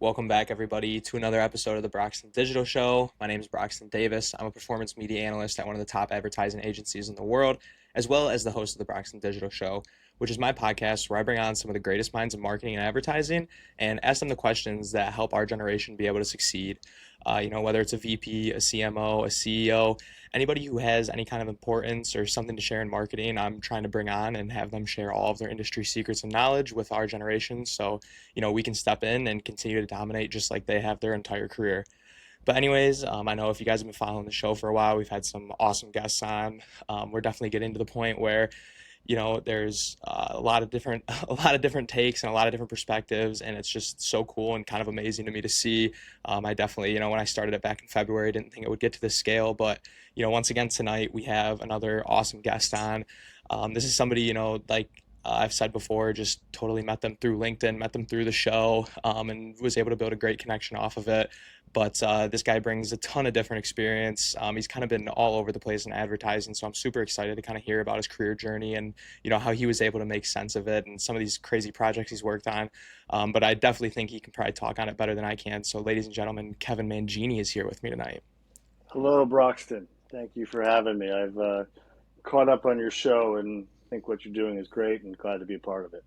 Welcome back, everybody, to another episode of the Broxton Digital Show. My name is Broxton Davis. I'm a performance media analyst at one of the top advertising agencies in the world, as well as the host of the Broxton Digital Show, which is my podcast where I bring on some of the greatest minds in marketing and advertising and ask them the questions that help our generation be able to succeed. Whether it's a VP, a CMO, a CEO, anybody who has any kind of importance or something to share in marketing, I'm trying to bring on and have them share all of their industry secrets and knowledge with our generation. So we can step in and continue to dominate just like they have their entire career. But anyways, I know if you guys have been following the show for a while, we've had some awesome guests on. We're definitely getting to the point where there's a lot of different a lot of different takes and a lot of different perspectives, and it's just so cool and kind of amazing to me to see. I definitely, when I started it back in February, I didn't think it would get to this scale, but once again tonight we have another awesome guest on. This is somebody, I've said before, just totally met them through LinkedIn, met them through the show, and was able to build a great connection off of it. But this guy brings a ton of different experience. He's kind of been all over the place in advertising, so I'm super excited to kind of hear about his career journey and how he was able to make sense of it and some of these crazy projects he's worked on. But I definitely think he can probably talk on it better than I can. So, ladies and gentlemen, Kevin Mangini is here with me tonight. Hello, Broxton. Thank you for having me. I've caught up on your show and think what you're doing is great and glad to be a part of it.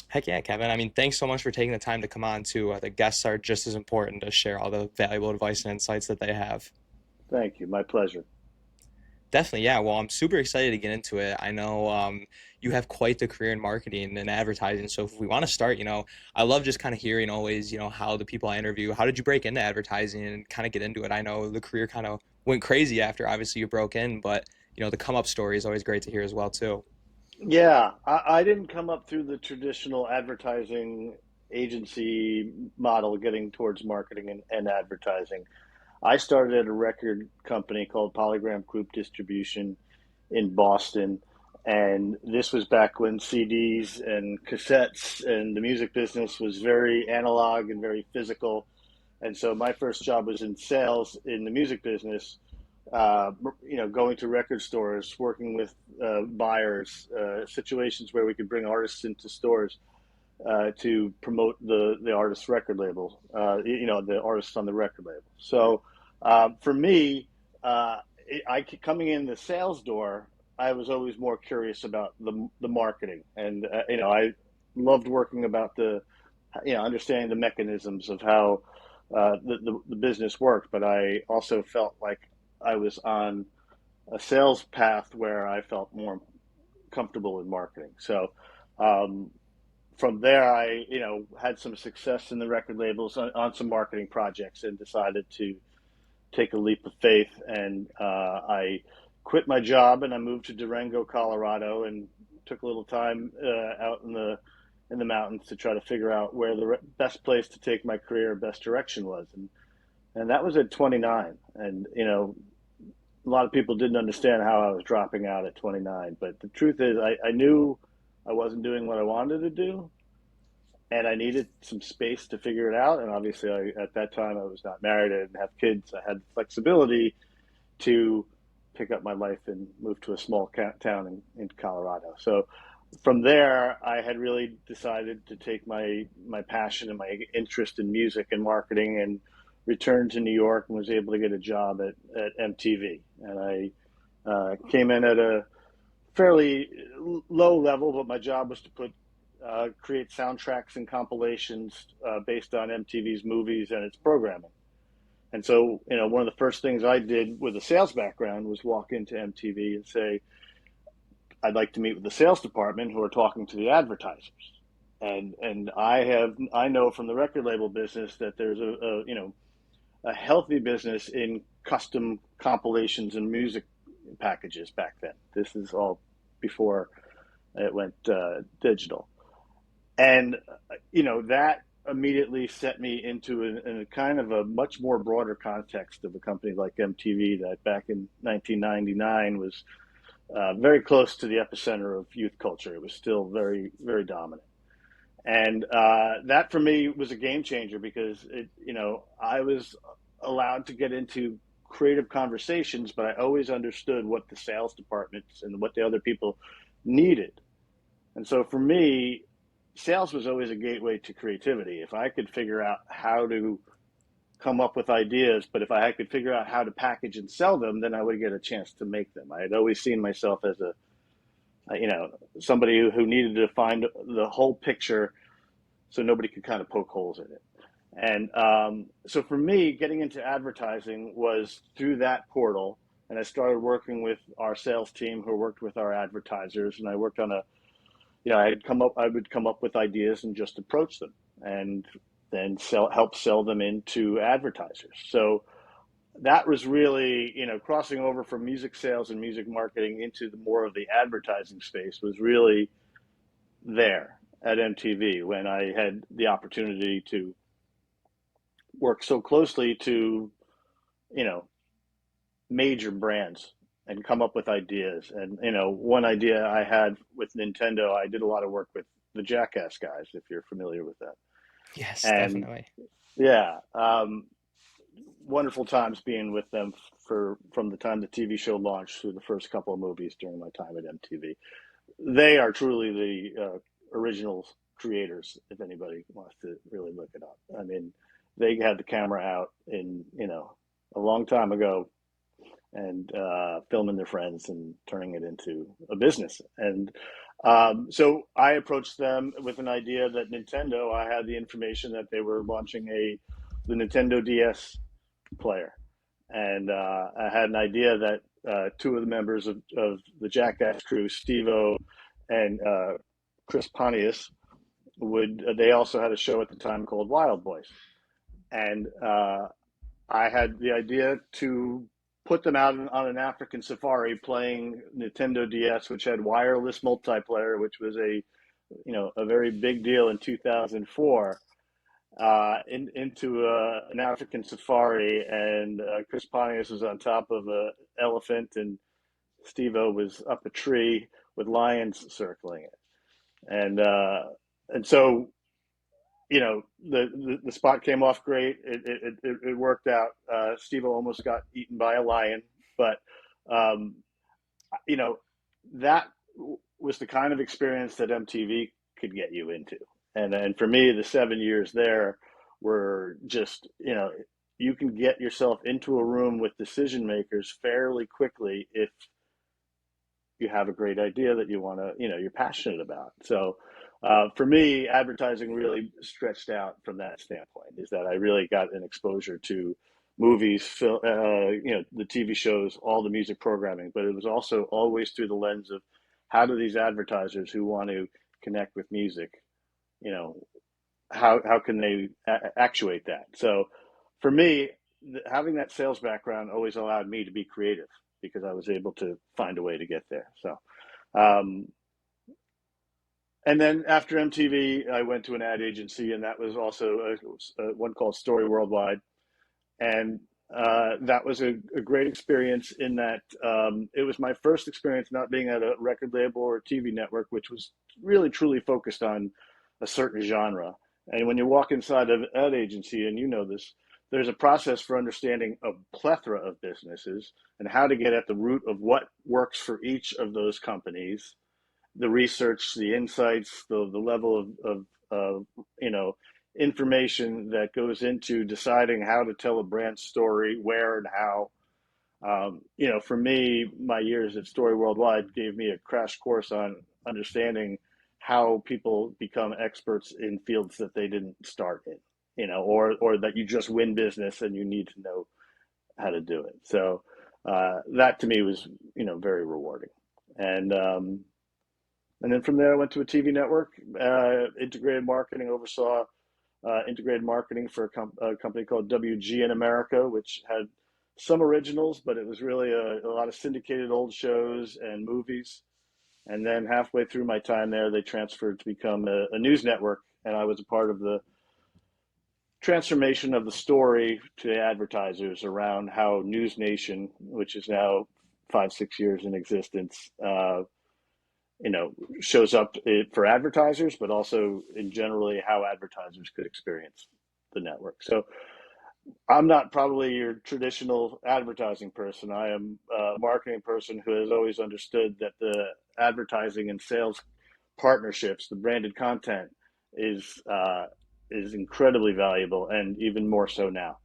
Heck yeah, Kevin. I mean, thanks so much for taking the time to come on too. The guests are just as important to share all the valuable advice and insights that they have. Thank you. My pleasure. Definitely, yeah. Well, I'm super excited to get into it. I know you have quite the career in marketing and advertising. So if we want to start, I love just kind of hearing always, how the people I interview, how did you break into advertising and kind of get into it? I know the career kind of went crazy after obviously you broke in, but the come up story is always great to hear as well too. Yeah, I didn't come up through the traditional advertising agency model getting towards marketing and advertising. I started at a record company called Polygram Group Distribution in Boston. And this was back when CDs and cassettes and the music business was very analog and very physical. And so my first job was in sales in the music business, uh, going to record stores, working with buyers, situations where we could bring artists into stores to promote the artist's record label, the artists on the record label. So for me, coming in the sales door, I was always more curious about the marketing, and I loved working about understanding the mechanisms of how the business worked. But I also felt like I was on a sales path where I felt more comfortable in marketing. So um, from there, I had some success in the record labels on some marketing projects, and decided to take a leap of faith. And I quit my job and I moved to Durango, Colorado, and took a little time out in the mountains to try to figure out where the best place to take my career, best direction was. And that was at 29. And a lot of people didn't understand how I was dropping out at 29. But the truth is, I knew I wasn't doing what I wanted to do, and I needed some space to figure it out. And obviously, at that time, I was not married. I didn't have kids. I had the flexibility to pick up my life and move to a small town in Colorado. So from there, I had really decided to take my passion and my interest in music and marketing and returned to New York, and was able to get a job at MTV. And I came in at a fairly low level, but my job was to create soundtracks and compilations based on MTV's movies and its programming. And so, one of the first things I did with a sales background was walk into MTV and say, I'd like to meet with the sales department who are talking to the advertisers. And I know from the record label business that there's a healthy business in custom compilations and music packages back then. This is all before it went digital. And that immediately set me into a kind of a much more broader context of a company like MTV, that back in 1999 was very close to the epicenter of youth culture. It was still very, very dominant. And that for me was a game changer, because I was allowed to get into creative conversations, but I always understood what the sales departments and what the other people needed. And so for me, sales was always a gateway to creativity. If I could figure out how to come up with ideas, but if I could figure out how to package and sell them, then I would get a chance to make them. I had always seen myself as somebody who needed to find the whole picture so nobody could kind of poke holes in it. And so for me, getting into advertising was through that portal. And I started working with our sales team who worked with our advertisers. And I worked on I would come up with ideas and just approach them and then help sell them into advertisers. So that was really, crossing over from music sales and music marketing into the more of the advertising space was really there at MTV when I had the opportunity to work so closely to, you know, major brands and come up with ideas. And, one idea I had with Nintendo, I did a lot of work with the Jackass guys, if you're familiar with that. Yes, And definitely. yeah, wonderful times being with them from the time the TV show launched through the first couple of movies during my time at MTV. They are truly the original creators. If anybody wants to really look it up, I mean, they had the camera out in a long time ago and filming their friends and turning it into a business. And so I approached them with an idea that Nintendo. I had the information that they were launching the Nintendo DS player, and I had an idea that two of the members of the Jackass crew, Steve-O and Chris Pontius, they also had a show at the time called Wild Boys, and I had the idea to put them out on an African safari playing Nintendo DS, which had wireless multiplayer, which was a very big deal in 2004. Into an African safari, and Chris Pontius was on top of an elephant, and Steve-O was up a tree with lions circling it, and so the spot came off great. It worked out. Steve-O almost got eaten by a lion, but um, you know that was the kind of experience that MTV could get you into. And for me, the 7 years there were just, you can get yourself into a room with decision makers fairly quickly if you have a great idea that you want to, you're passionate about. So for me, advertising really stretched out from that standpoint, is that I really got an exposure to movies, the TV shows, all the music programming, but it was also always through the lens of how do these advertisers who want to connect with music, you know, how can they actuate that? So for me, having that sales background always allowed me to be creative because I was able to find a way to get there. So, um, and then after MTV, I went to an ad agency, and that was also one called Story Worldwide, and that was a great experience in that it was my first experience not being at a record label or a TV network, which was really truly focused on a certain genre. And when you walk inside of an ad agency, and you know this, there's a process for understanding a plethora of businesses and how to get at the root of what works for each of those companies, the research, the insights, the level of information that goes into deciding how to tell a brand story, where and how. For me, my years at Story Worldwide gave me a crash course on understanding how people become experts in fields that they didn't start in, or that you just win business and you need to know how to do it. So that to me was, very rewarding. And and then from there, I went to a TV network, integrated marketing, oversaw integrated marketing for a company called WGN America, which had some originals, but it was really a lot of syndicated old shows and movies. And then halfway through my time there, they transferred to become a news network, and I was a part of the transformation of the story to the advertisers around how NewsNation, which is now 5, 6 years in existence, shows up for advertisers, but also in generally how advertisers could experience the network. So I'm not probably your traditional advertising person. I am a marketing person who has always understood that the advertising and sales partnerships, the branded content, is incredibly valuable, and even more so now.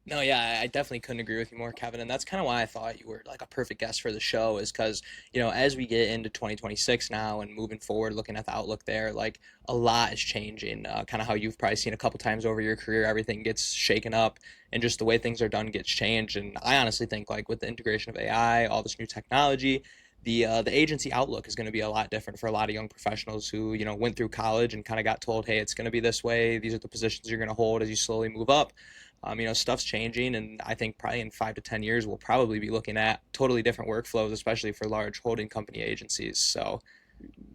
No, yeah, I definitely couldn't agree with you more, Kevin. And that's kind of why I thought you were like a perfect guest for the show, is because, as we get into 2026 now and moving forward, looking at the outlook there, like a lot is changing. Kind of how you've probably seen a couple times over your career, everything gets shaken up and just the way things are done gets changed. And I honestly think, like, with the integration of AI, all this new technology, the agency outlook is going to be a lot different for a lot of young professionals who, went through college and kind of got told, hey, it's going to be this way. These are the positions you're going to hold as you slowly move up. Stuff's changing, and I think probably in 5 to 10 years we'll probably be looking at totally different workflows, especially for large holding company agencies. So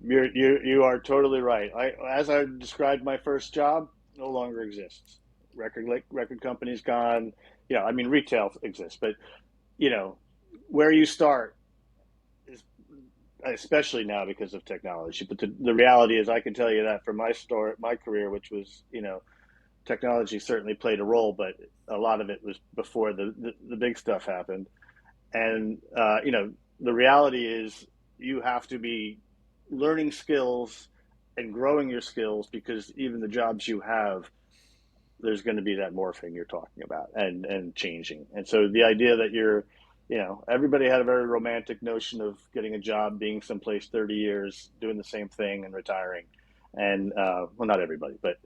You are totally right. As I described, my first job no longer exists. Record company's gone. I mean, retail exists, but you know where you start is, especially now because of technology. But the reality is, I can tell you that from my career, which was, technology certainly played a role, but a lot of it was before the big stuff happened. And the reality is, you have to be learning skills and growing your skills, because even the jobs you have, there's going to be that morphing you're talking about, and changing. And so the idea that everybody had a very romantic notion of getting a job, being someplace 30 years, doing the same thing, and retiring. And well, not everybody, but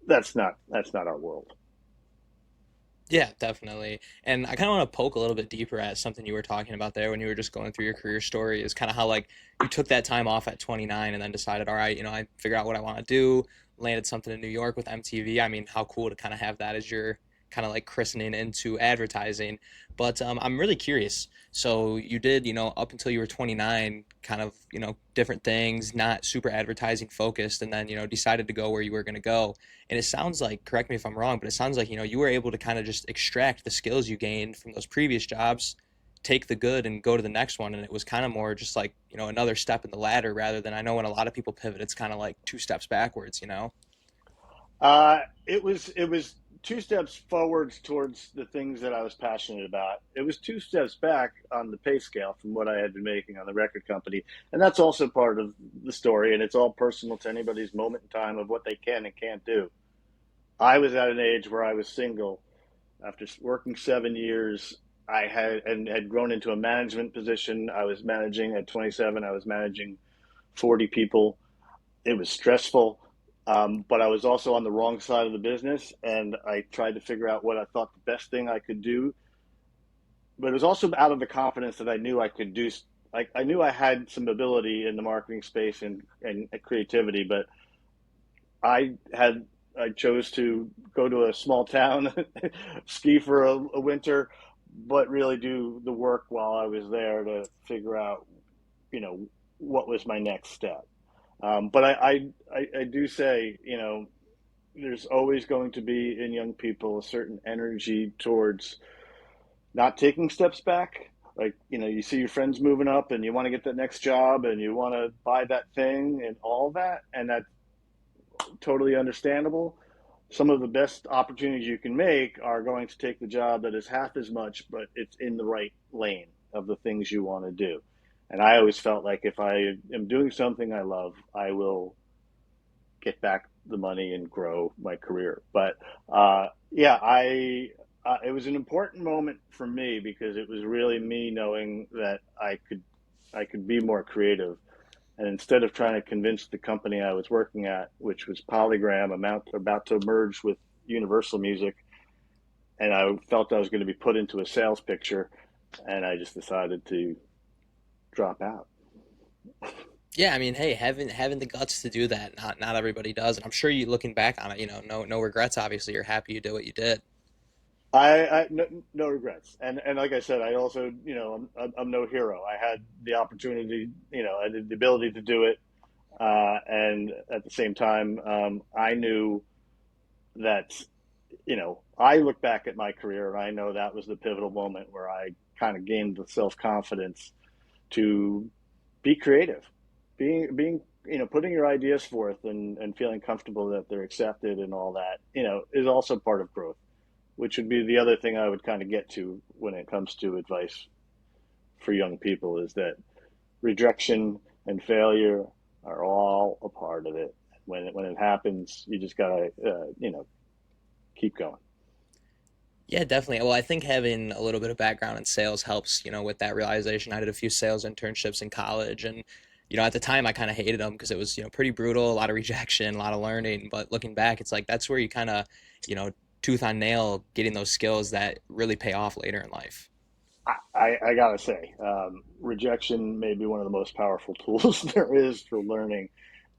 that's not our world. yeah, definitely. And I kind of want to poke a little bit deeper at something you were talking about there when you were just going through your career story, is kind of how like you took that time off at 29 and then decided, all right, I figure out what I want to do, landed something in New York with MTV. I mean, how cool to kind of have that as your kind of like christening into advertising. But I'm really curious. So you did, up until you were 29, kind of, different things, not super advertising focused, and then, decided to go where you were going to go. And it sounds like, correct me if I'm wrong, but it sounds like, you were able to kind of just extract the skills you gained from those previous jobs, take the good and go to the next one. And it was kind of more just like, another step in the ladder, rather than, I know when a lot of people pivot, it's kind of like two steps backwards. It was two steps forwards towards the things that I was passionate about. It was two steps back on the pay scale from what I had been making on the record company, and that's also part of the story. And it's all personal to anybody's moment in time of what they can and can't do. I was at an age where I was single. After working 7 years, I had grown into a management position. I was managing at 27. I was managing 40 people. It was stressful, but I was also on the wrong side of the business, and I tried to figure out what I thought the best thing I could do. But it was also out of the confidence that I knew I could do. I knew I had some ability in the marketing space, and creativity, but I had I chose to go to a small town, ski for a winter, but really do the work while I was there to figure out, you know, what was my next step. But I do say, there's always going to be in young people a certain energy towards not taking steps back. Like, you see your friends moving up, and you want to get that next job, and you want to buy that thing and all that. And that's totally understandable. Some of the best opportunities you can make are going to take the job that is half as much, but it's in the right lane of the things you want to do. And I always felt like if I am doing something I love, I will get back the money and grow my career. But yeah, it was an important moment for me, because it was really me knowing that I could be more creative. And instead of trying to convince the company I was working at, which was Polygram, about to merge with Universal Music, and I felt I was going to be put into a sales picture, and I just decided to drop out. Yeah, I mean, hey, having the guts to do that, not everybody does. And I'm sure you looking back on it, no regrets. Obviously, you're happy you did what you did. I no regrets, and like I said, I also, I'm no hero. I had the opportunity, I had the ability to do it, and at the same time, I knew that, I look back at my career, and I know that was the pivotal moment where I kind of gained the self confidence to be creative, being putting your ideas forth, and feeling comfortable that they're accepted and all that, is also part of growth, which would be the other thing I would kind of get to when it comes to advice for young people, is that rejection and failure are all a part of it. When it happens, you just gotta keep going. Yeah, definitely. Well, I think having a little bit of background in sales helps, with that realization. I did a few sales internships in college, and, at the time I kind of hated them because it was, pretty brutal, a lot of rejection, a lot of learning. But looking back, it's like that's where you kind of, you know, tooth on nail getting those skills that really pay off later in life. I gotta say, rejection may be one of the most powerful tools there is for learning,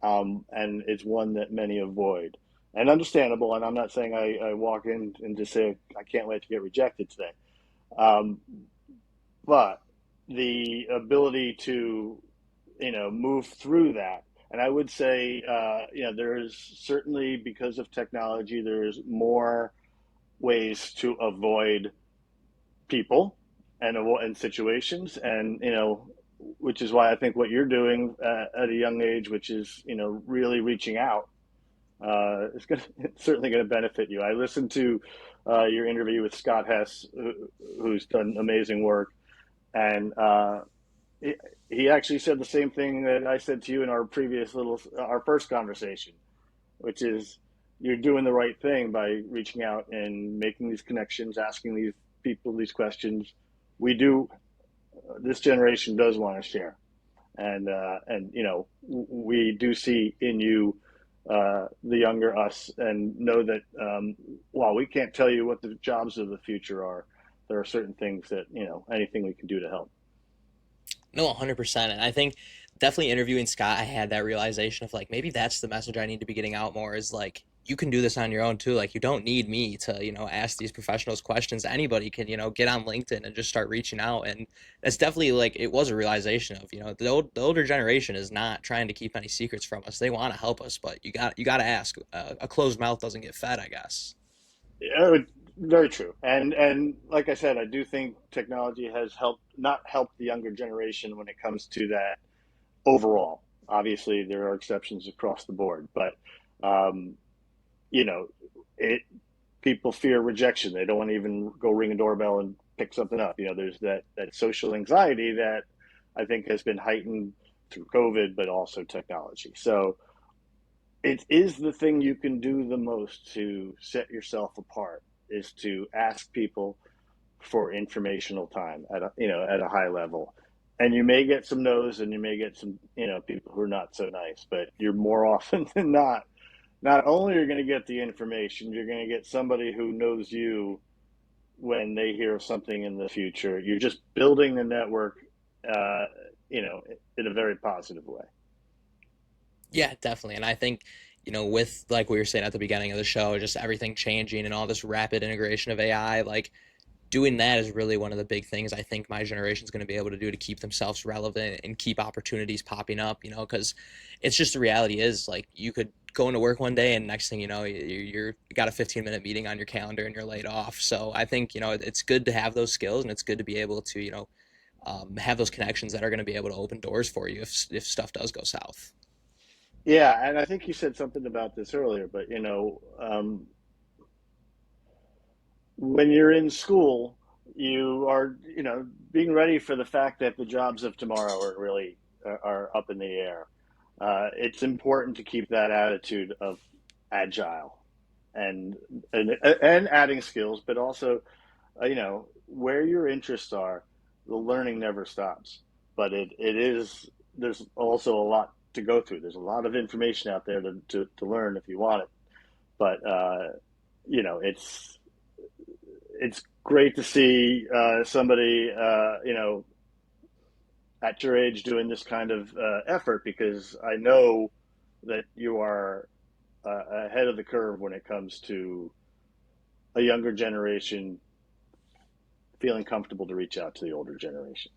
and it's one that many avoid. And understandable. And I'm not saying I walk in and just say I can't wait to get rejected today, um, but the ability to move through that. And I would say, there is certainly, because of technology, there's more ways to avoid people and situations, and which is why I think what you're doing at a young age, which is really reaching out, it's certainly going to benefit you. I listened to your interview with Scott Hess, who's done amazing work, and he, he actually said the same thing that I said to you in our first conversation, which is you're doing the right thing by reaching out and making these connections, asking these people these questions. We do. This generation does want to share, and we do see in you the younger us, and know that while we can't tell you what the jobs of the future are, there are certain things that anything we can do to help. No, 100%. And I think definitely interviewing Scott, I had that realization of like maybe that's the message I need to be getting out more is like you can do this on your own too. Like you don't need me to, ask these professionals questions. Anybody can, get on LinkedIn and just start reaching out. And that's definitely like it was a realization of, the older generation is not trying to keep any secrets from us. They want to help us, but you got to ask. A closed mouth doesn't get fed, I guess. Yeah, very true. And like I said, I do think technology has not helped the younger generation when it comes to that overall. Obviously, there are exceptions across the board, but um, you know, it people fear rejection. They don't want to even go ring a doorbell and pick something up. There's that social anxiety that I think has been heightened through COVID, but also technology. So it is the thing you can do the most to set yourself apart, is to ask people for informational time at a high level. And you may get some no's, and you may get some people who are not so nice, but you're more often than not only are you going to get the information, you're going to get somebody who knows you when they hear of something in the future. You're just building a network, uh, in a very positive way. Yeah, definitely. And I think, with like we were saying at the beginning of the show, just everything changing and all this rapid integration of AI, like doing that is really one of the big things I think my generation is going to be able to do to keep themselves relevant and keep opportunities popping up, because it's just the reality is like you could go into work one day and next thing you know, you got a 15-minute meeting on your calendar and you're laid off. So I think, it's good to have those skills and it's good to be able to, have those connections that are going to be able to open doors for you if stuff does go south. Yeah, and I think you said something about this earlier, but when you're in school, you are, being ready for the fact that the jobs of tomorrow are up in the air. It's important to keep that attitude of agile, and and adding skills, but also, where your interests are, the learning never stops. But there's also a lot to go through. There's a lot of information out there to learn if you want it. But it's great to see somebody at your age doing this kind of effort, because I know that you are ahead of the curve when it comes to a younger generation feeling comfortable to reach out to the older generation.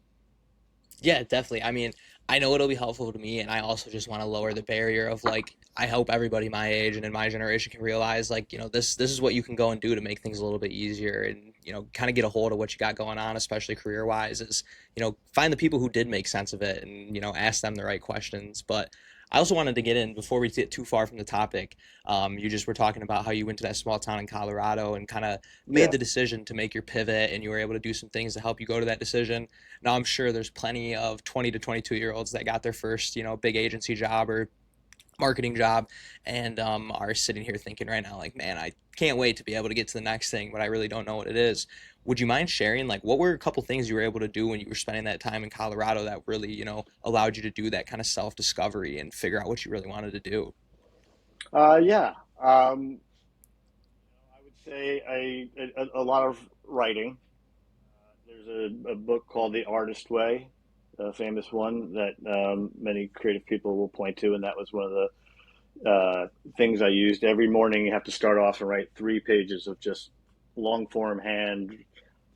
Yeah, definitely. I mean, I know it'll be helpful to me, and I also just want to lower the barrier of like I hope everybody my age and in my generation can realize like, this is what you can go and do to make things a little bit easier and, kind of get a hold of what you got going on, especially career wise, is, find the people who did make sense of it and, ask them the right questions. But I also wanted to get in before we get too far from the topic. You just were talking about how you went to that small town in Colorado and kind of made Yeah. the decision to make your pivot, and you were able to do some things to help you go to that decision. Now I'm sure there's plenty of 20 to 22-year-olds that got their first, big agency job or marketing job and are sitting here thinking right now like, man, I can't wait to be able to get to the next thing, but I really don't know what it is. Would you mind sharing like what were a couple things you were able to do when you were spending that time in Colorado that really, allowed you to do that kind of self-discovery and figure out what you really wanted to do? Yeah. I would say a lot of writing. There's a book called The Artist Way, a famous one that many creative people will point to, and that was one of the things I used. Every morning, you have to start off and write 3 pages of just long form hand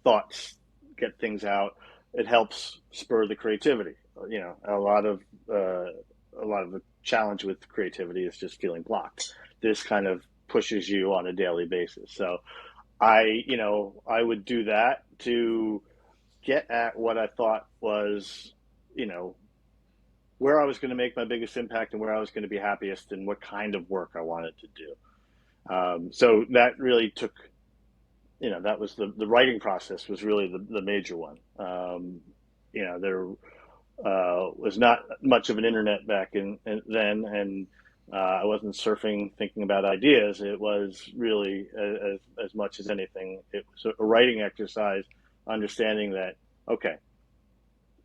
thoughts, get things out. It helps spur the creativity. You know, a lot of the challenge with creativity is just feeling blocked. This kind of pushes you on a daily basis. So I would do that to get at what I thought was, you know, where I was going to make my biggest impact and where I was going to be happiest and what kind of work I wanted to do. So that really took, that was the writing process was really the major one. There was not much of an internet back then, and I wasn't surfing thinking about ideas. It was really as much as anything, it was a writing exercise, understanding that okay.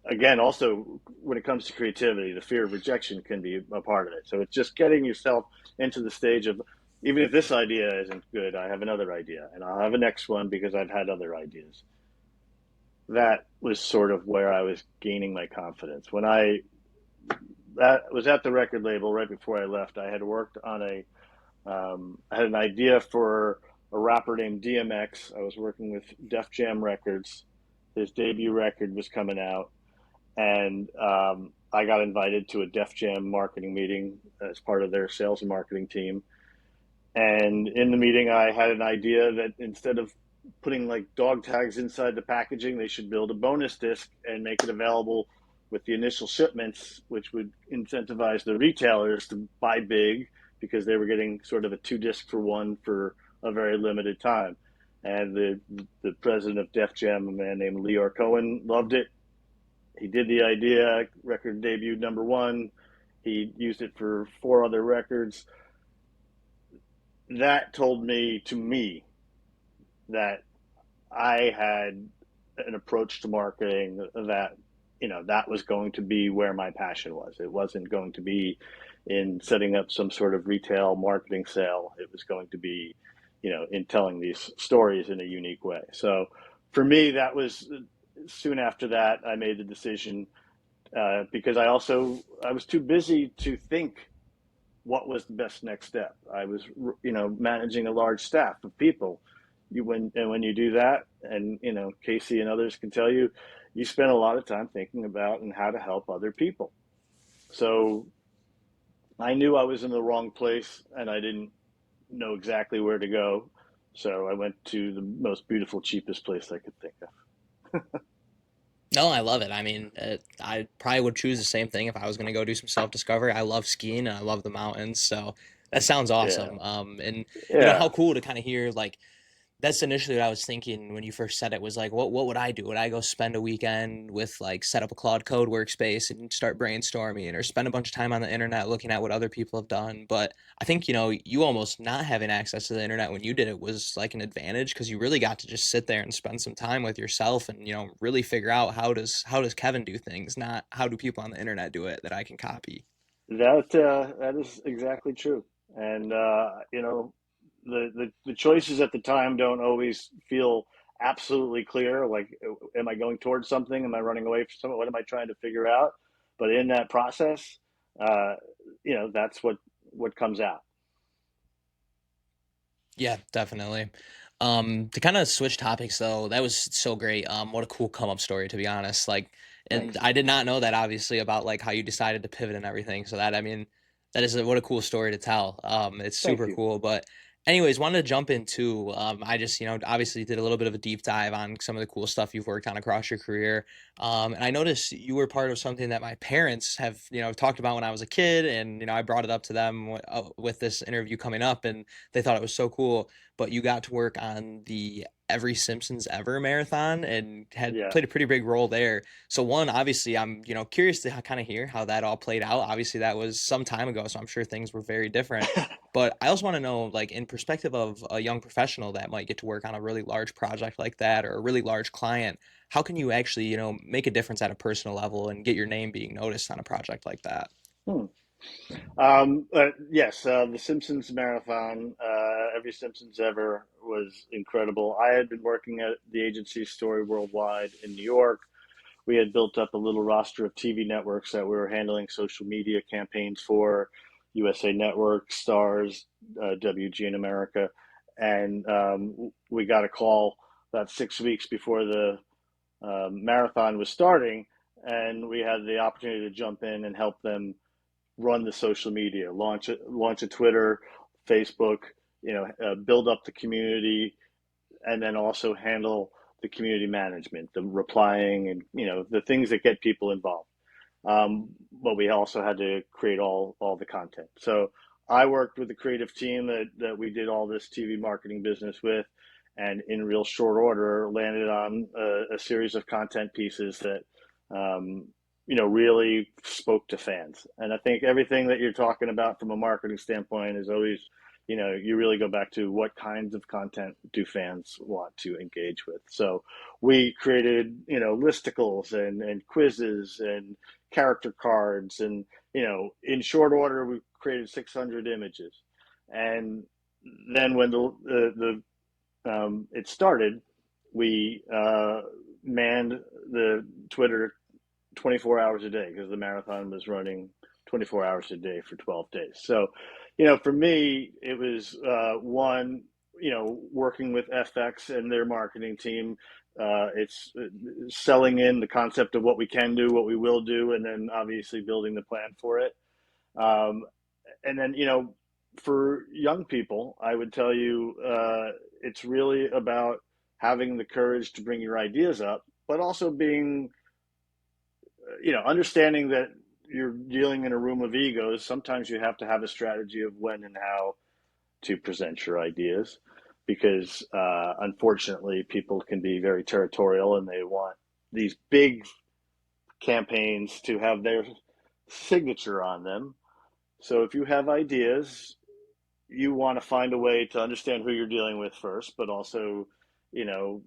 Again, also when it comes to creativity, the fear of rejection can be a part of it. So it's just getting yourself into the stage of even if this idea isn't good, I have another idea, and I'll have a next one because I've had other ideas. That was sort of where I was gaining my confidence. When I that was at the record label right before I left, I had worked on I had an idea for a rapper named DMX. I was working with Def Jam Records. His debut record was coming out, and I got invited to a Def Jam marketing meeting as part of their sales and marketing team. And in the meeting, I had an idea that instead of putting like dog tags inside the packaging, they should build a bonus disc and make it available with the initial shipments, which would incentivize the retailers to buy big because they were getting sort of a 2 disc for one for a very limited time. And the president of Def Jam, a man named Leor Cohen, loved it. He did the idea, record debuted #1. He used it for 4 other records. That told me that I had an approach to marketing that that was going to be where my passion was. It wasn't going to be in setting up some sort of retail marketing sale. It was going to be, in telling these stories in a unique way. So for me, that was soon after that I made the decision because I was too busy to think what was the best next step. I was, managing a large staff of people. When you do that, and Casey and others can tell you, you spend a lot of time thinking about and how to help other people. So I knew I was in the wrong place, and I didn't know exactly where to go. So I went to the most beautiful, cheapest place I could think of. No, I love it. I mean, I probably would choose the same thing if I was going to go do some self-discovery. I love skiing and I love the mountains, so that sounds Yeah, awesome. And how yeah. cool to kind of hear like that's initially what I was thinking when you first said it was like, what would I do? Would I go spend a weekend with like set up a Claude Code workspace and start brainstorming or spend a bunch of time on the internet looking at what other people have done? But I think, you almost not having access to the internet when you did it was like an advantage because you really got to just sit there and spend some time with yourself and, really figure out how does Kevin do things, not how do people on the internet do it that I can copy. That is exactly true. And the choices at the time don't always feel absolutely clear. Like, am I going towards something? Am I running away from something? What am I trying to figure out? But in that process, uh, that's what comes out. Yeah, definitely. To kind of switch topics though, that was so great. What a cool come up story to be honest. Like, and Thanks. I did not know that obviously about like how you decided to pivot and everything. So that I mean, that is what a cool story to tell. It's Thank super you. cool. But anyways, wanted to jump into. I just, obviously did a little bit of a deep dive on some of the cool stuff you've worked on across your career. And I noticed you were part of something that my parents have, talked about when I was a kid, and I brought it up to them with this interview coming up, and they thought it was so cool. But you got to work on the Every Simpsons Ever marathon and had Yeah. played a pretty big role there. So one, obviously, I'm, curious to kind of hear how that all played out. Obviously, that was some time ago, so I'm sure things were very different. But I also want to know, like, in perspective of a young professional that might get to work on a really large project like that or a really large client, how can you actually, make a difference at a personal level and get your name being noticed on a project like that? Hmm. Yes, the Simpsons marathon, every Simpsons ever was incredible. I had been working at the agency Story Worldwide in New York. We had built up a little roster of TV networks that we were handling social media campaigns for, USA Network, Stars, WGN America, and we got a call about 6 weeks before the marathon was starting, and we had the opportunity to jump in and help them run the social media, launch a Twitter, Facebook, build up the community, and then also handle the community management, the replying, and the things that get people involved. But we also had to create all the content. So I worked with the creative team that we did all this TV marketing business with, and in real short order landed on a series of content pieces that really spoke to fans. And I think everything that you're talking about from a marketing standpoint is always, you really go back to what kinds of content do fans want to engage with. So we created, listicles and quizzes and character cards, and in short order we created 600 images. And then when the it started, we manned the Twitter 24 hours a day because the marathon was running 24 hours a day for 12 days. So, for me, it was one, working with FX and their marketing team. It's selling in the concept of what we can do, what we will do, and then obviously building the plan for it. Um, and then, for young people, I would tell you it's really about having the courage to bring your ideas up, but also being, understanding that you're dealing in a room of egos. Sometimes you have to have a strategy of when and how to present your ideas, because unfortunately people can be very territorial and they want these big campaigns to have their signature on them. So if you have ideas, you want to find a way to understand who you're dealing with first, but also, you know,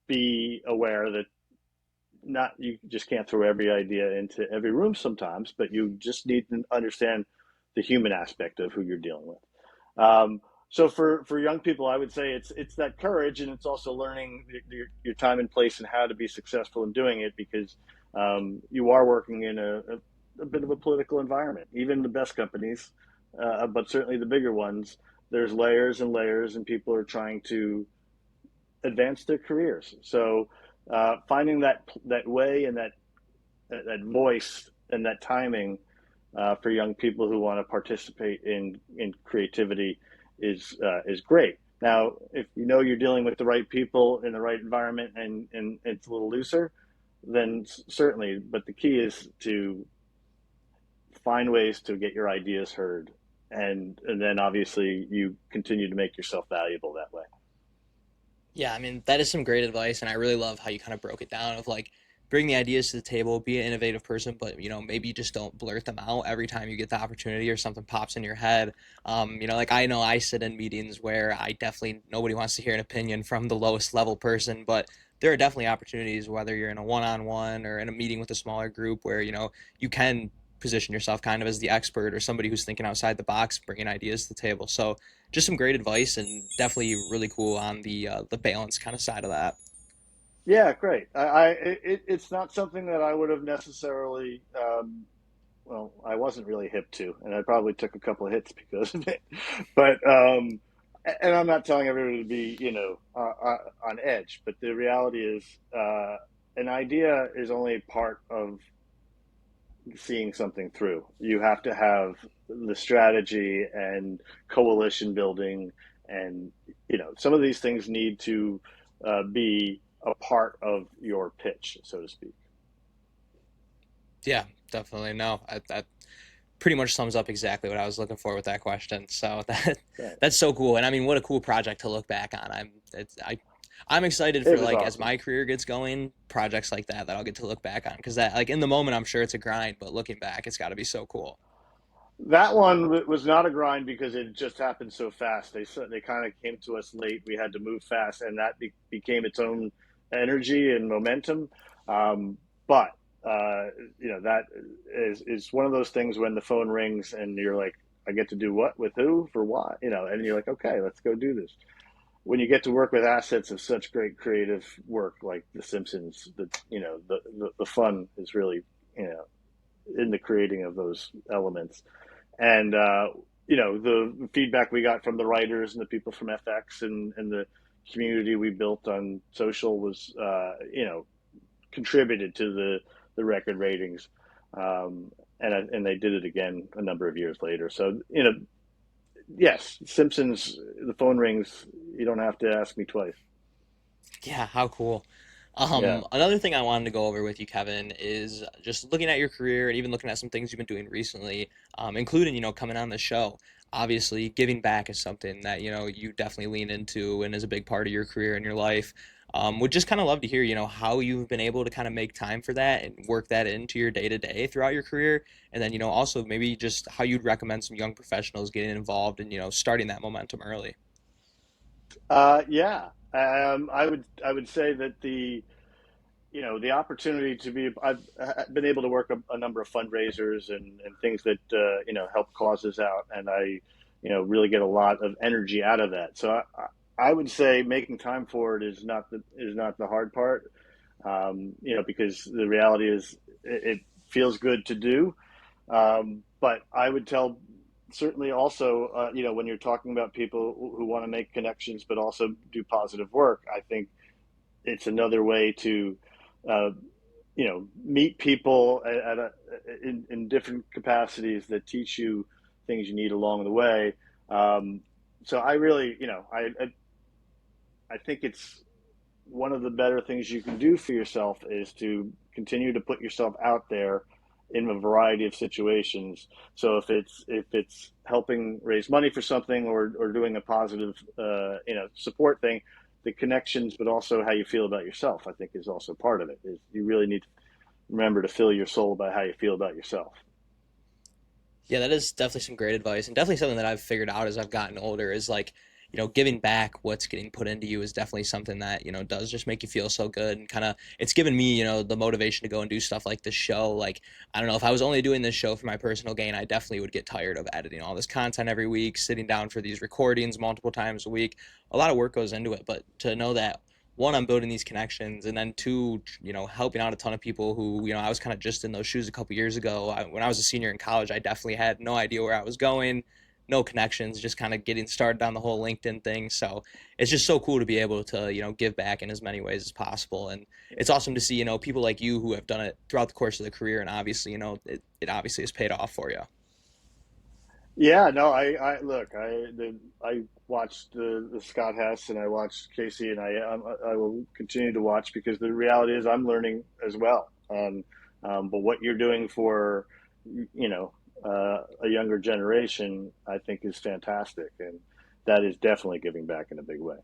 be aware that not you just can't throw every idea into every room sometimes, but you just need to understand the human aspect of who you're dealing with. So for young people, I would say it's that courage, and it's also learning your time and place and how to be successful in doing it, because you are working in a bit of a political environment. Even the best companies, but certainly the bigger ones, there's layers and layers, and people are trying to advance their careers. So finding that way and that voice and that timing for young people who want to participate in creativity is great. Now, if you know you're dealing with the right people in the right environment, and it's a little looser, then certainly. But the key is to find ways to get your ideas heard, and then obviously you continue to make yourself valuable that way. Yeah, I mean, that is some great advice, and I really love how you kind of broke it down of like bring the ideas to the table, be an innovative person, but maybe you just don't blurt them out every time you get the opportunity or something pops in your head. Like I know I sit in meetings where I definitely nobody wants to hear an opinion from the lowest level person, but there are definitely opportunities whether you're in a one-on-one or in a meeting with a smaller group where you can position yourself kind of as the expert or somebody who's thinking outside the box, bringing ideas to the table. So just some great advice and definitely really cool on the balance kind of side of that. Yeah, great. It's not something that I would have necessarily. Well, I wasn't really hip to, and I probably took a couple of hits because of it. But and I'm not telling everybody to be, on edge. But the reality is, an idea is only part of seeing something through. You have to have the strategy and coalition building And some of these things need to be a part of your pitch, so to speak. Yeah, definitely. No, that pretty much sums up exactly what I was looking for with that question. So Right. that's so cool. And I mean, what a cool project to look back on. I'm excited It for was like as awesome. my career gets going, projects like that I'll get to look back on because that like in the moment I'm sure it's a grind, but looking back, it's got to be so cool. That one was not a grind because it just happened so fast. They kind of came to us late. We had to move fast, and that became its own energy and momentum. But uh, that is one of those things when the phone rings and you're like, I get to do what with who for what, and you're like, okay, let's go do this. When you get to work with assets of such great creative work like The Simpsons, the fun is really in the creating of those elements. And the feedback we got from the writers and the people from FX and the community we built on social was contributed to the record ratings. And they did it again a number of years later. So yes, Simpsons. The phone rings. You don't have to ask me twice. Yeah, how cool. Yeah. Another thing I wanted to go over with you, Kevin, is just looking at your career and even looking at some things you've been doing recently, including, coming on the show. Obviously, giving back is something that, you definitely lean into and is a big part of your career and your life. Would just kind of love to hear, how you've been able to kind of make time for that and work that into your day to day throughout your career. And then, also maybe just how you'd recommend some young professionals getting involved and, starting that momentum early. Yeah. I would say that the opportunity to be I've been able to work a number of fundraisers and things that help causes out, and I really get a lot of energy out of that. So I would say making time for it is not the hard part, because the reality is it feels good to do. But I would tell certainly also, when you're talking about people who want to make connections but also do positive work, I think it's another way to uh, meet people in different capacities that teach you things you need along the way. So I really, I think it's one of the better things you can do for yourself is to continue to put yourself out there in a variety of situations. So if it's helping raise money for something or doing a positive support thing, the connections, but also how you feel about yourself, I think is also part of it. Is you really need to remember to fill your soul by how you feel about yourself. Yeah, that is definitely some great advice, and definitely something that I've figured out as I've gotten older is like, giving back what's getting put into you is definitely something that, does just make you feel so good and kind of it's given me, the motivation to go and do stuff like this show. Like, I don't know, if I was only doing this show for my personal gain, I definitely would get tired of editing all this content every week, sitting down for these recordings multiple times a week. A lot of work goes into it, but to know that one, I'm building these connections, and then two, helping out a ton of people who, I was kind of just in those shoes a couple years ago. When I was a senior in college, I definitely had no idea where I was going, no connections, just kind of getting started on the whole LinkedIn thing. So it's just so cool to be able to, give back in as many ways as possible. And it's awesome to see, people like you who have done it throughout the course of the career, and obviously, it obviously has paid off for you. Yeah, no, I look, I watched the Scott Hess and I watched Casey, and I will continue to watch because the reality is I'm learning as well. And but what you're doing for you know a younger generation, I think, is fantastic, and that is definitely giving back in a big way.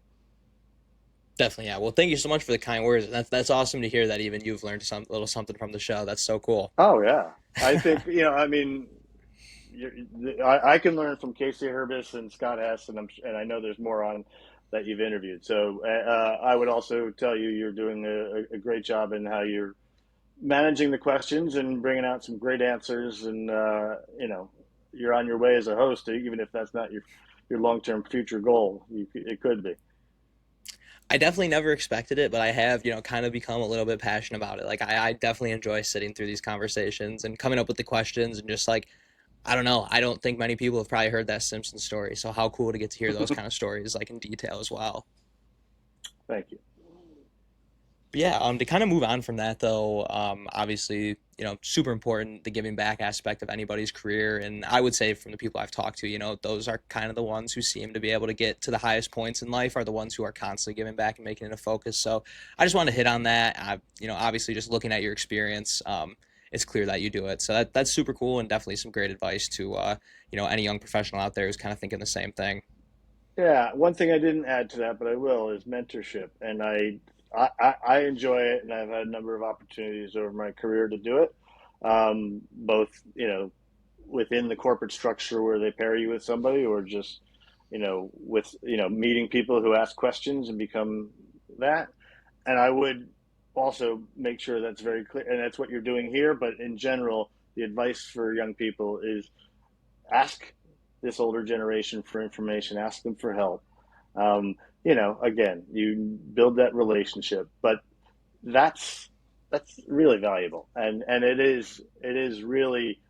Definitely, yeah. Well, thank you so much for the kind words. That's awesome to hear that even you've learned some little something from the show. That's so cool. Oh yeah, I think I mean, you're, I can learn from Casey Herbis and Scott Hess, and I know there's more on that you've interviewed. So I would also tell you you're doing a great job in how you're managing the questions and bringing out some great answers, and you're on your way as a host, even if that's not your long term future goal. It could be. I definitely never expected it, but I have, kind of become a little bit passionate about it. Like I definitely enjoy sitting through these conversations and coming up with the questions and just like, I don't know. I don't think many people have probably heard that Simpsons story. So how cool to get to hear those kind of stories like in detail as well. Thank you. Yeah, to kind of move on from that though, obviously, super important, the giving back aspect of anybody's career. And I would say from the people I've talked to, those are kind of the ones who seem to be able to get to the highest points in life are the ones who are constantly giving back and making it a focus. So I just want to hit on that. Obviously just looking at your experience, it's clear that you do it. So that's super cool and definitely some great advice to, any young professional out there who's kind of thinking the same thing. Yeah, one thing I didn't add to that, but I will, is mentorship, and I enjoy it, and I've had a number of opportunities over my career to do it, both within the corporate structure where they pair you with somebody, or just with meeting people who ask questions and become that. And I would also make sure that's very clear, and that's what you're doing here. But in general, the advice for young people is ask this older generation for information, ask them for help. Again, you build that relationship, but that's that's really valuable, and it is really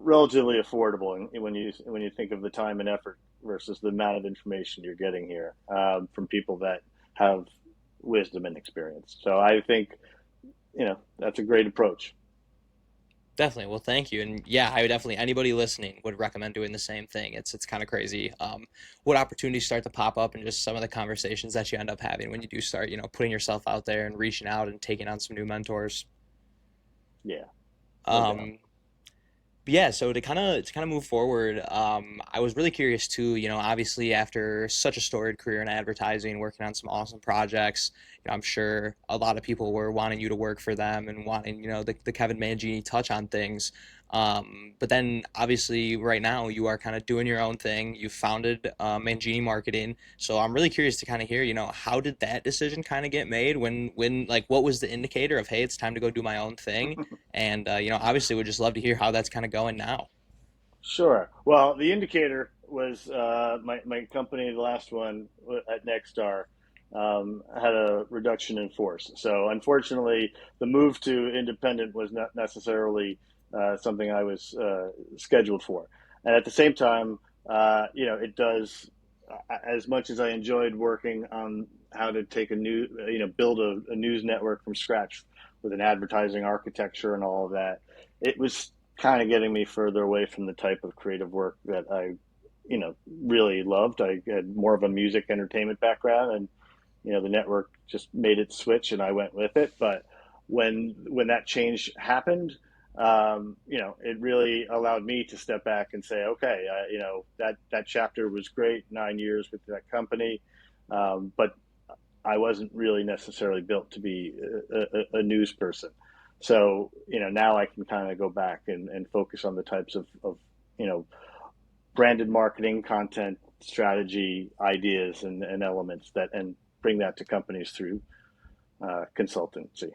relatively affordable when you think of the time and effort versus the amount of information you're getting here from people that have wisdom and experience. So I think that's a great approach. Definitely. Well, thank you. And yeah, I would definitely anybody listening would recommend doing the same thing. It's kind of crazy. What opportunities start to pop up and just some of the conversations that you end up having when you do start, putting yourself out there and reaching out and taking on some new mentors. Yeah, no doubt. Um, but yeah, so to kind of move forward, I was really curious too. Obviously after such a storied career in advertising, working on some awesome projects, I'm sure a lot of people were wanting you to work for them and wanting the Kevin Mangini touch on things. But then obviously right now you are kind of doing your own thing. You founded Mangini Marketing, so I'm really curious to kind of hear, how did that decision kind of get made? When like what was the indicator of hey, it's time to go do my own thing? And obviously, would just love to hear how that's kind of going now. Sure. Well, the indicator was my company, the last one at Nexstar, had a reduction in force. So unfortunately, the move to independent was not necessarily something I was scheduled for. And at the same time, it does, as much as I enjoyed working on how to take build a news network from scratch with an advertising architecture and all of that, it was kind of getting me further away from the type of creative work that I, really loved. I had more of a music entertainment background, and the network just made it switch, and I went with it. But when that change happened, it really allowed me to step back and say, okay, that chapter was great, 9 years with that company, but I wasn't really necessarily built to be a news person. So, now I can kind of go back and focus on the types of you know, branded marketing, content, strategy, ideas, and elements and bring that to companies through consultancy.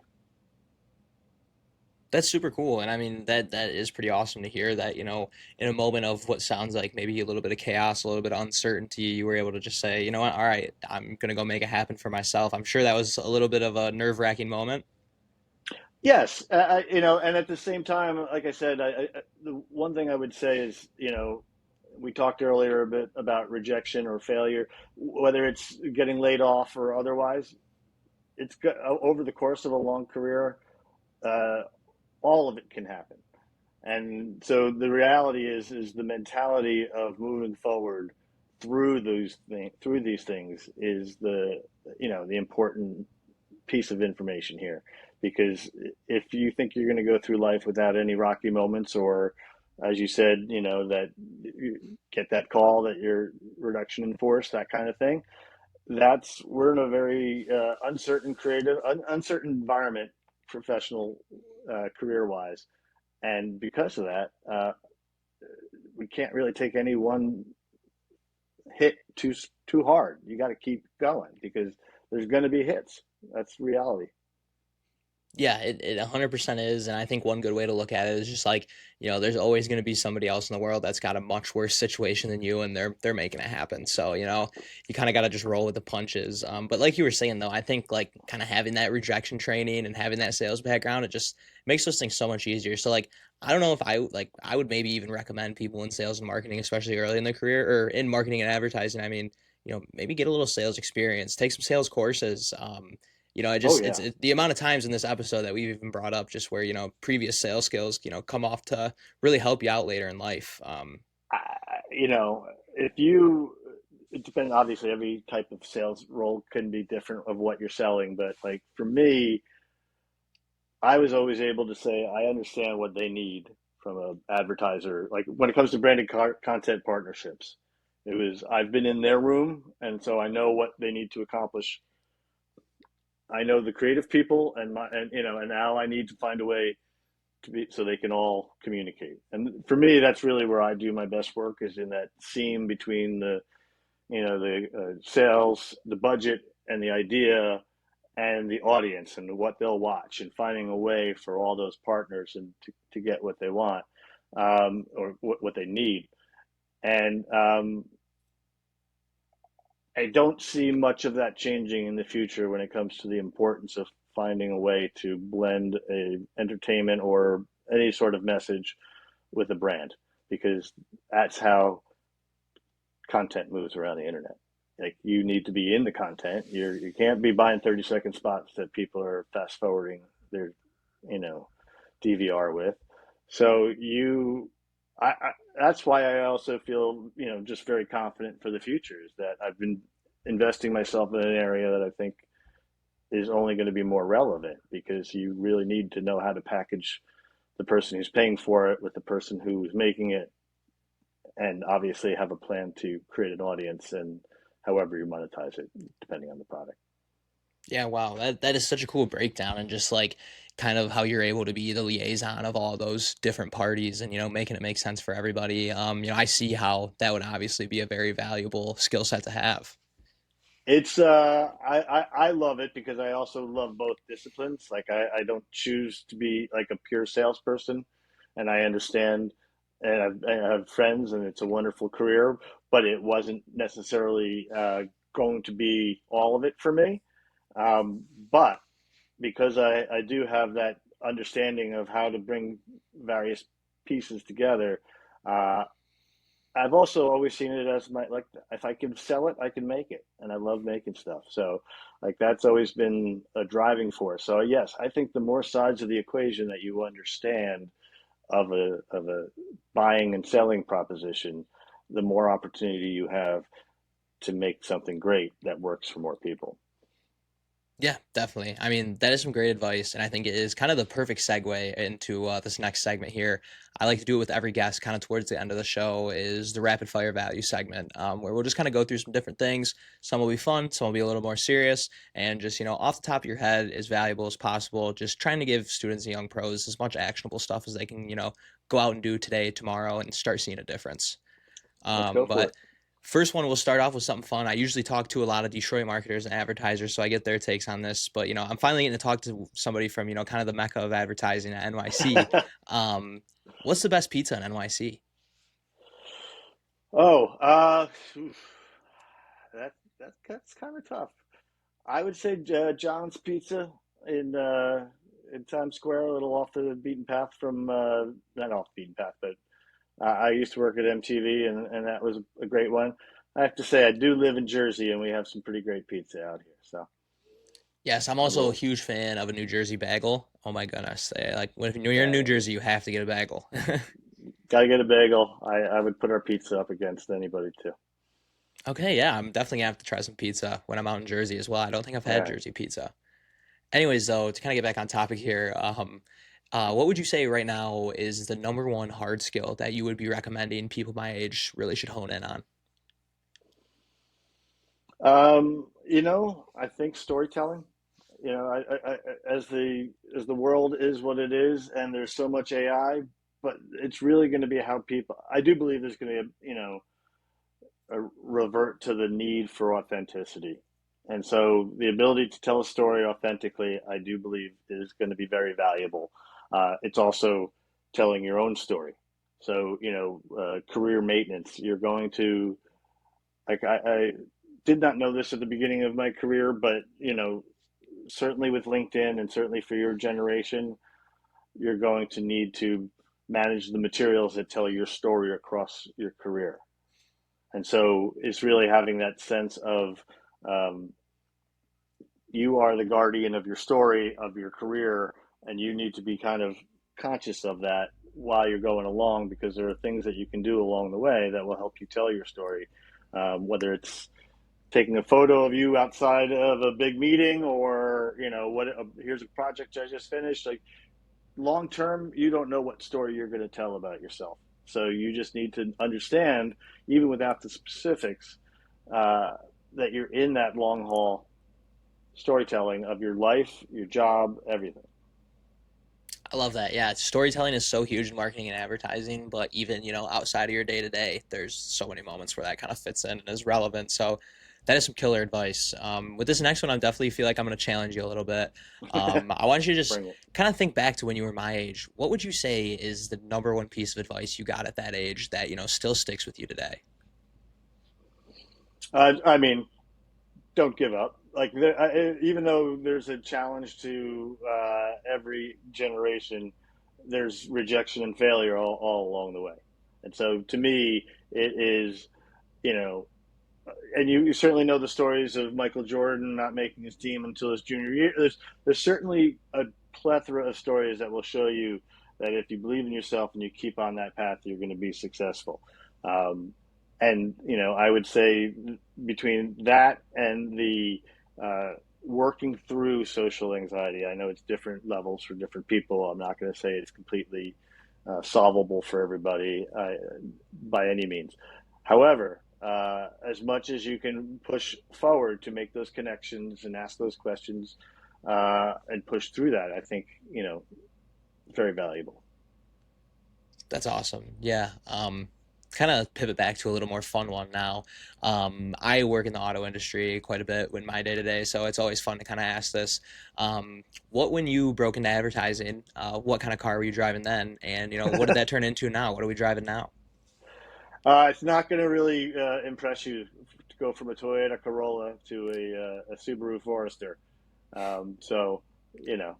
That's super cool, and I mean that is pretty awesome to hear that in a moment of what sounds like maybe a little bit of chaos, a little bit of uncertainty, you were able to just say, you know what, all right, I'm gonna go make it happen for myself. I'm sure that was a little bit of a nerve-wracking moment. Yes, and at the same time, like I said, the one thing I would say is, we talked earlier a bit about rejection or failure, whether it's getting laid off or otherwise. Over the course of a long career, uh, all of it can happen. And so the reality is the mentality of moving forward through these things is the important piece of information here, because if you think you're going to go through life without any rocky moments, or as you said, that you get that call that you're reduction in force, that kind of thing, we're in a very uncertain environment, professional, career wise, and because of that, we can't really take any one hit too hard. You got to keep going because there's going to be hits. That's reality. Yeah, it 100% is, and I think one good way to look at it is just like, there's always going to be somebody else in the world that's got a much worse situation than you, and they're making it happen. So, you kind of got to just roll with the punches. But like you were saying though, I think like kind of having that rejection training and having that sales background, it just makes those things so much easier. So like, I don't know if I would maybe even recommend people in sales and marketing, especially early in their career or in marketing and advertising. I mean, maybe get a little sales experience, take some sales courses. It Oh just yeah. the amount of times in this episode that we've even brought up just where, previous sales skills, come off to really help you out later in life. If you, it depends. Obviously, every type of sales role can be different of what you're selling, but like for me, I was always able to say I understand what they need from an advertiser. Like when it comes to branded content partnerships, it was I've been in their room, and so I know what they need to accomplish. I know the creative people, and now I need to find a way to be so they can all communicate. And for me, that's really where I do my best work is in that seam between the sales, the budget, and the idea, and the audience and what they'll watch, and finding a way for all those partners and to get what they want, or what they need. And I don't see much of that changing in the future when it comes to the importance of finding a way to blend a entertainment or any sort of message with a brand, because that's how content moves around the internet. Like you need to be in the content. You can't be buying 30-second spots that people are fast forwarding their you know DVR with. So I that's why I also feel just very confident for the future is that I've been investing myself in an area that I think is only going to be more relevant, because you really need to know how to package the person who's paying for it with the person who's making it, and obviously have a plan to create an audience and however you monetize it, depending on the product. Yeah, wow. That is such a cool breakdown and just like kind of how you're able to be the liaison of all those different parties and making it make sense for everybody. I see how that would obviously be a very valuable skill set to have. It's I love it because I also love both disciplines. Like I don't choose to be like a pure salesperson, and I understand, and I have friends, and it's a wonderful career, but it wasn't necessarily going to be all of it for me. But because I do have that understanding of how to bring various pieces together, uh, I've also always seen it as my like if I can sell it, I can make it, and I love making stuff. So, like that's always been a driving force. So yes, I think the more sides of the equation that you understand of a buying and selling proposition, the more opportunity you have to make something great that works for more people. Yeah, definitely. I mean, that is some great advice, and I think it is kind of the perfect segue into this next segment here. I like to do it with every guest, kind of towards the end of the show, is the rapid fire value segment, where we'll just kind of go through some different things. Some will be fun, some will be a little more serious, and just off the top of your head, as valuable as possible. Just trying to give students and young pros as much actionable stuff as they can, go out and do today, tomorrow, and start seeing a difference. Let's go for But it. first one, we'll start off with something fun. I usually talk to a lot of Detroit marketers and advertisers, so I get their takes on this. But I'm finally getting to talk to somebody from kind of the mecca of advertising at NYC. Um, what's the best pizza in NYC? Oh, oof. That's kind of tough. I would say John's Pizza in in Times Square, a little off the beaten path from not off the beaten path, but I used to work at MTV, and that was a great one. I have to say, I do live in Jersey, and we have some pretty great pizza out here. So Yes, I'm a also a little huge fan of a New Jersey bagel. Oh my goodness, like when you're in yeah, New Jersey, you have to get a bagel. gotta get a bagel. I would put our pizza up against anybody too. Okay, yeah, I'm definitely gonna have to try some pizza when I'm out in Jersey as well. I don't think I've All had right. Jersey pizza. Anyways, though, to kind of get back on topic here, what would you say right now is the number one hard skill that you would be recommending people my age really should hone in on? I think storytelling. As the world is what it is, and there's so much AI, but it's really going to be how people. I do believe there's going to be, a revert to the need for authenticity, and so the ability to tell a story authentically, I do believe, is going to be very valuable. It's also telling your own story. So, career maintenance. You're going to like I did not know this at the beginning of my career, but certainly with LinkedIn and certainly for your generation, you're going to need to manage the materials that tell your story across your career. And so it's really having that sense of um, you are the guardian of your story, of your career, and you need to be kind of conscious of that while you're going along, because there are things that you can do along the way that will help you tell your story. Whether it's taking a photo of you outside of a big meeting, or what, here's a project I just finished. Like, long term, you don't know what story you're going to tell about yourself. So you just need to understand, even without the specifics, uh, that you're in that long haul storytelling of your life, your job, everything. I love that. Yeah, storytelling is so huge in marketing and advertising, but even, outside of your day to day, there's so many moments where that kind of fits in and is relevant. So that is some killer advice. With this next one, I definitely feel like I'm going to challenge you a little bit. I want you to just Bring it. kind of think back to when you were my age. What would you say is the number one piece of advice you got at that age that, still sticks with you today? I mean, don't give up. Like, even though there's a challenge to every generation, there's rejection and failure all along the way. And so, to me, it is, you know, and you certainly know the stories of Michael Jordan not making his team until his junior year. There's certainly a plethora of stories that will show you that if you believe in yourself and you keep on that path, you're going to be successful. Um, and I would say between that and the working through social anxiety, I know it's different levels for different people. I'm not going to say it's completely solvable for everybody by any means. However, as much as you can push forward to make those connections and ask those questions and push through that, I think very valuable. That's awesome. Yeah. Kind of pivot back to a little more fun one now. I work in the auto industry quite a bit in my day to day, so it's always fun to kind of ask this. What when you broke into advertising, what kind of car were you driving then? And, what did that turn into now? What are we driving now? It's not going to really impress you to go from a Toyota Corolla to a Subaru Forester. So, you know,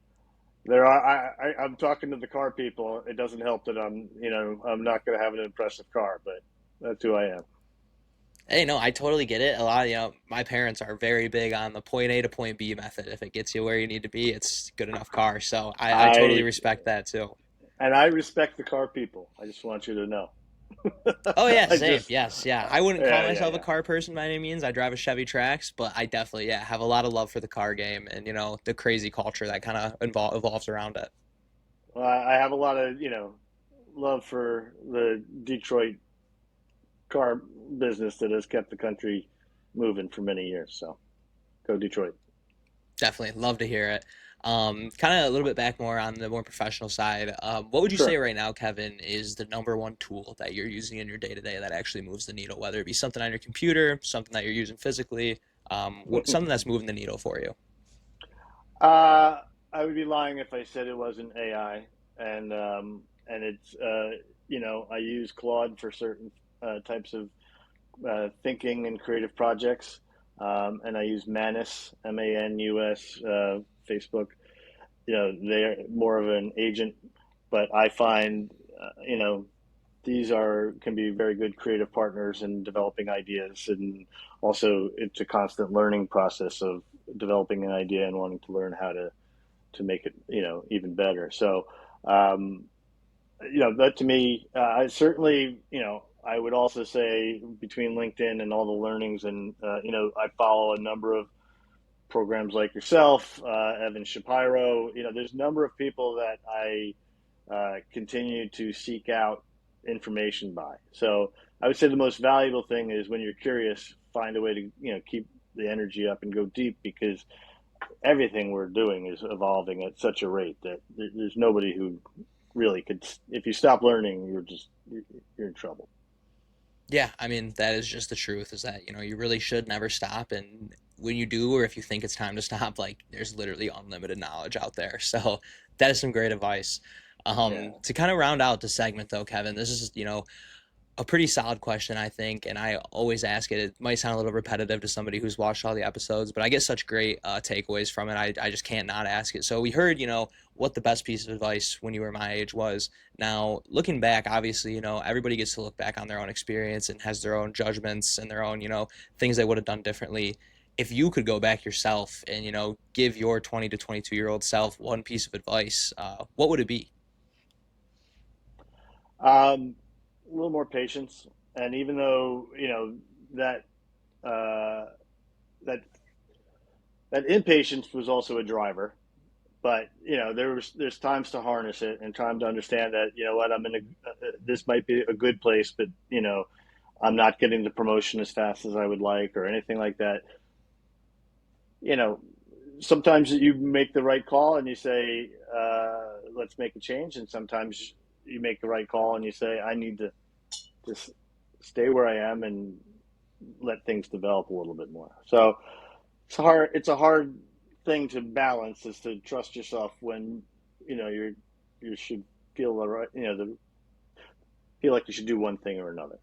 I'm talking to the car people. It doesn't help that I'm not going to have an impressive car, but that's who I am. Hey, no, I totally get it. A lot of, my parents are very big on the point A to point B method. If it gets you where you need to be, it's good enough car. So I totally I respect that too. and I respect the car people. I just want you to know. Oh yeah, I same. just, Yes, yeah. I wouldn't call yeah, yeah, myself a yeah. car person by any means. I drive a Chevy Trax, but I definitely, yeah, have a lot of love for the car game and, the crazy culture that kind of evolves around it. Well, I have a lot of love for the Detroit car business that has kept the country moving for many years. So go Detroit. Definitely love to hear it. Kind of a little bit back more on the more professional side. What would you say Sure. right now, Kevin, is the number one tool that you're using in your day to day that actually moves the needle? Whether it be something on your computer, something that you're using physically, something that's moving the needle for you. uh, I would be lying if I said it wasn't AI, and it's I use Claude for certain types of thinking and creative projects, and I use Manus, Manus, Facebook. They're more of an agent, but I find these are can be very good creative partners in developing ideas, and also it's a constant learning process of developing an idea and wanting to learn how to make it even better. So um, that to me, I certainly I would also say between LinkedIn and all the learnings, and I follow a number of programs like yourself, Evan Shapiro. There's a number of people that I continue to seek out information by. So I would say the most valuable thing is when you're curious, find a way to keep the energy up and go deep, because everything we're doing is evolving at such a rate that there's nobody who really could. If you stop learning, you're in trouble. Yeah, I mean, that is just the truth is that, you really should never stop. And when you do, or if you think it's time to stop, like, there's literally unlimited knowledge out there. So that is some great advice. Yeah. To kind of round out the segment, though, Kevin, this is, a pretty solid question, I think, and I always ask it. It might sound a little repetitive to somebody who's watched all the episodes, but I get such great takeaways from it. I just can't not ask it. So we heard, what the best piece of advice when you were my age was. Now, looking back, obviously, everybody gets to look back on their own experience and has their own judgments and their own, things they would have done differently. if you could go back yourself and, give your 20 to 22-year-old self one piece of advice, what would it be? A little more patience, and even though that uh, that that impatience was also a driver, but there's times to harness it and time to understand that what I'm in this might be a good place, but I'm not getting the promotion as fast as I would like or anything like that. You know, Sometimes you make the right call and you say, let's make a change. And sometimes you make the right call and you say, I need to just stay where I am and let things develop a little bit more. So it's a hard thing to balance, is to trust yourself when, you should feel the right, feel like you should do one thing or another.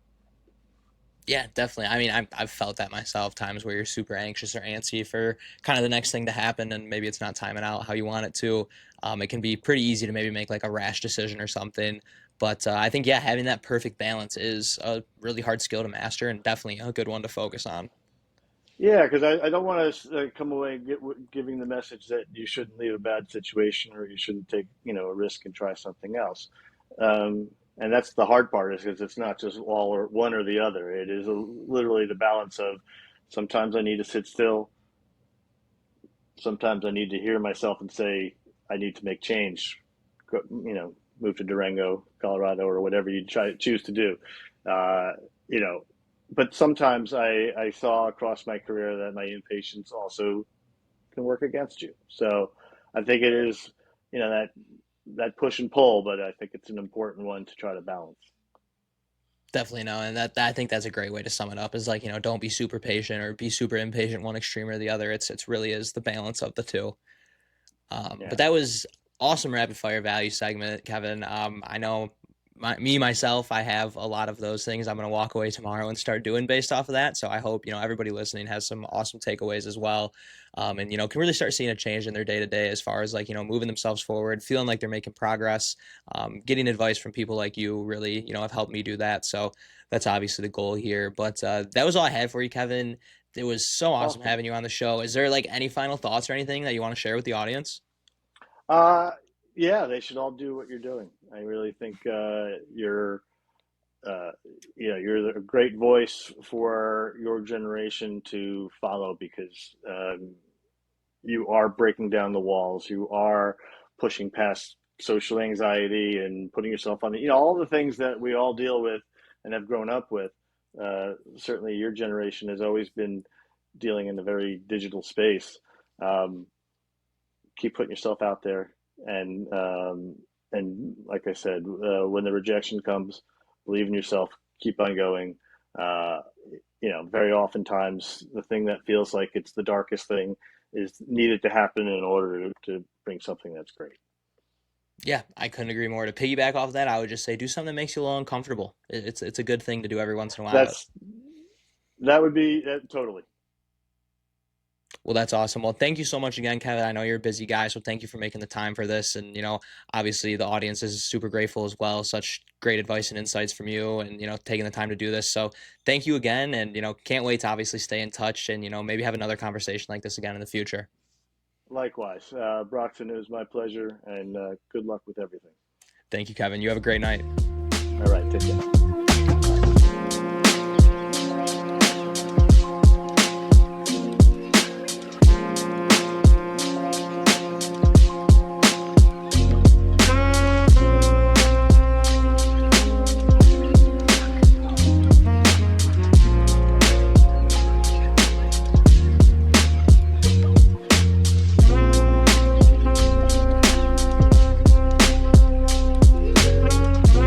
Yeah, definitely. I mean, I've felt that myself, times where you're super anxious or antsy for kind of the next thing to happen, and maybe it's not timing out how you want it to. It can be pretty easy to maybe make like a rash decision or something. But I think, yeah, having that perfect balance is a really hard skill to master and definitely a good one to focus on. Yeah, because I don't want to come away giving the message that you shouldn't leave a bad situation or you shouldn't take a risk and try something else. And that's the hard part, is because it's not just all or one or the other. It is literally the balance of, sometimes I need to sit still, sometimes I need to hear myself and say I need to make change. Move to Durango, Colorado, or whatever you choose to do. Uh, you know, but sometimes I saw across my career that my impatience also can work against you. So I think it is, that push and pull, but I think it's an important one to try to balance. Definitely no, and I think that's a great way to sum it up. Is like, don't be super patient or be super impatient, one extreme or the other. It's really is the balance of the two. But Yeah. that was awesome rapid fire value segment, Kevin. I know myself, I have a lot of those things I'm going to walk away tomorrow and start doing based off of that. So I hope, everybody listening has some awesome takeaways as well. And, can really start seeing a change in their day to day as far as like, moving themselves forward, feeling like they're making progress, getting advice from people like you really, have helped me do that. So that's obviously the goal here. But that was all I had for you, Kevin. It was so awesome Awesome. having you on the show. Is there like any final thoughts or anything that you want to share with the audience? Uh, yeah, they should all do what you're doing. I really think uh, you're a great voice for your generation to follow, because you are breaking down the walls. You are pushing past social anxiety and putting yourself on all the things that we all deal with and have grown up with. Certainly, your generation has always been dealing in a very digital space. Um, Keep putting yourself out there, and like I said, when the rejection comes, believe in yourself, keep on going. uh, Very oftentimes the thing that feels like it's the darkest thing is needed to happen in order to bring something that's great. Yeah, I couldn't agree more. To piggyback off of that, I would just say do something that makes you a little uncomfortable. It's a good thing to do every once in a while. That's that would be that totally. Well, that's awesome. Well, thank you so much again, Kevin. I know you're a busy guy, so thank you for making the time for this. And obviously the audience is super grateful as well. Such great advice and insights from you, and taking the time to do this. So thank you again, and can't wait to obviously stay in touch and maybe have another conversation like this again in the future. Likewise, Broxton, it was my pleasure, and good luck with everything. Thank you, Kevin. You have a great night. All right, take care.